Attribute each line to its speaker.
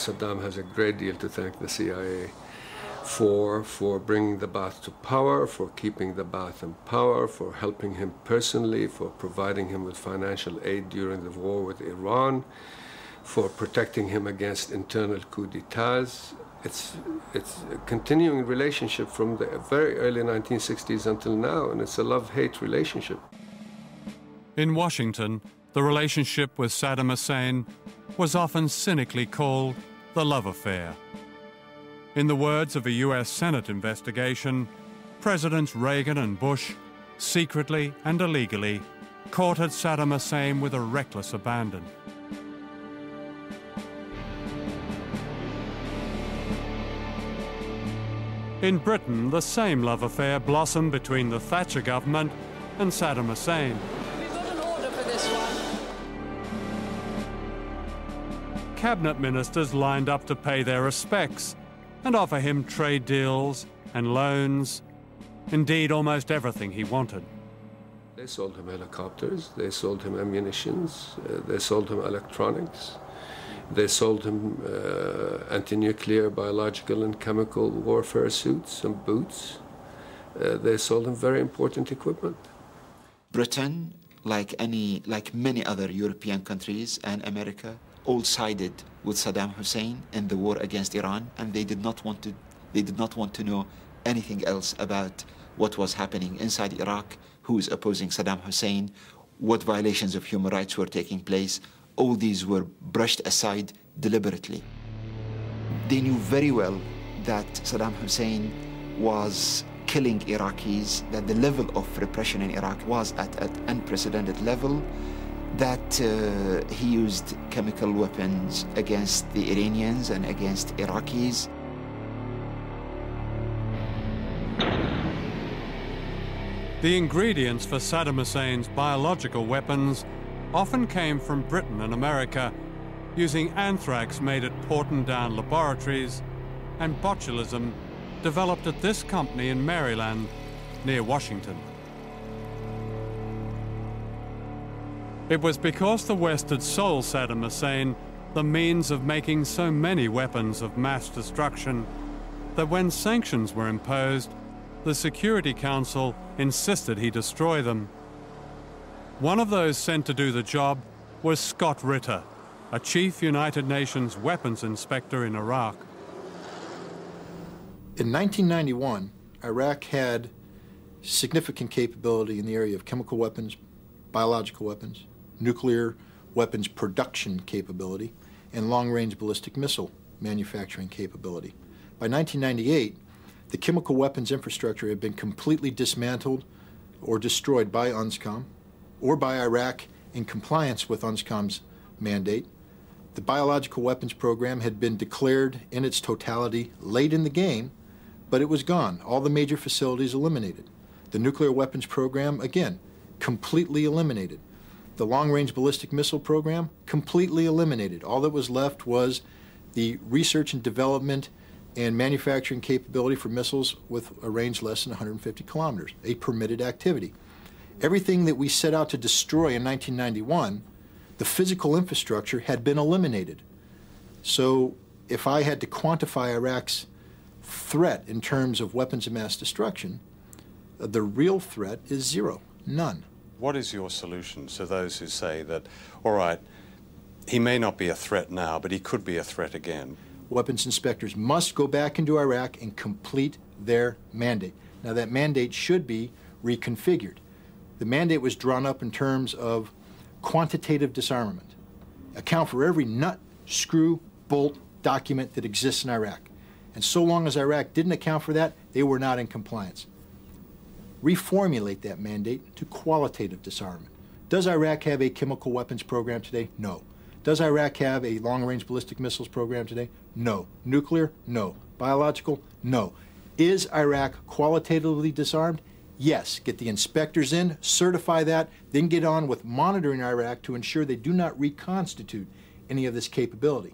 Speaker 1: Saddam has a great deal to thank the CIA for bringing the Baath to power, for keeping the Baath in power, for helping him personally, for providing him with financial aid during the war with Iran, for protecting him against internal coup d'etats. It's a continuing relationship from the very early 1960s until now, and it's a love-hate relationship.
Speaker 2: In Washington, the relationship with Saddam Hussein was often cynically called the love affair. In the words of a US Senate investigation, Presidents Reagan and Bush secretly and illegally courted Saddam Hussein with a reckless abandon. In Britain, the same love affair blossomed between the Thatcher government and Saddam Hussein.
Speaker 3: We've got an order for this one.
Speaker 2: Cabinet ministers lined up to pay their respects and offer him trade deals and loans, indeed almost everything he wanted.
Speaker 1: They sold him helicopters, they sold him ammunitions, they sold him electronics, they sold him anti-nuclear, biological and chemical warfare suits and boots. They sold him very important equipment.
Speaker 4: Britain, like many other European countries and America, all sided with Saddam Hussein in the war against Iran, and they did not want to know anything else about what was happening inside Iraq, who is opposing Saddam Hussein, what violations of human rights were taking place. All these were brushed aside deliberately. They knew very well that Saddam Hussein was killing Iraqis, that the level of repression in Iraq was at an unprecedented level, that he used chemical weapons against the Iranians and against Iraqis.
Speaker 2: The ingredients for Saddam Hussein's biological weapons often came from Britain and America, using anthrax made at Porton-Down laboratories and botulism developed at this company in Maryland, near Washington. It was because the West had sold Saddam Hussein the means of making so many weapons of mass destruction that when sanctions were imposed, the Security Council insisted he destroy them. One of those sent to do the job was Scott Ritter, a chief United Nations weapons inspector in Iraq.
Speaker 5: In 1991, Iraq had significant capability in the area of chemical weapons, biological weapons, nuclear weapons production capability, and long-range ballistic missile manufacturing capability. By 1998, the chemical weapons infrastructure had been completely dismantled or destroyed by UNSCOM or by Iraq in compliance with UNSCOM's mandate. The biological weapons program had been declared in its totality late in the game, but it was gone. All the major facilities eliminated. The nuclear weapons program, again, completely eliminated. The long-range ballistic missile program, completely eliminated. All that was left was the research and development and manufacturing capability for missiles with a range less than 150 kilometers, a permitted activity. Everything that we set out to destroy in 1991, the physical infrastructure had been eliminated. So if I had to quantify Iraq's threat in terms of weapons of mass destruction, the real threat is zero, none.
Speaker 2: What is your solution to those who say that, all right, he may not be a threat now, but he could be a threat again?
Speaker 5: Weapons inspectors must go back into Iraq and complete their mandate. Now, that mandate should be reconfigured. The mandate was drawn up in terms of quantitative disarmament. Account for every nut, screw, bolt document that exists in Iraq. And so long as Iraq didn't account for that, they were not in compliance. Reformulate that mandate to qualitative disarmament. Does Iraq have a chemical weapons program today? No. Does Iraq have a long-range ballistic missiles program today? No. Nuclear? No. Biological? No. Is Iraq qualitatively disarmed? Yes. Get the inspectors in, certify that, then get on with monitoring Iraq to ensure they do not reconstitute any of this capability.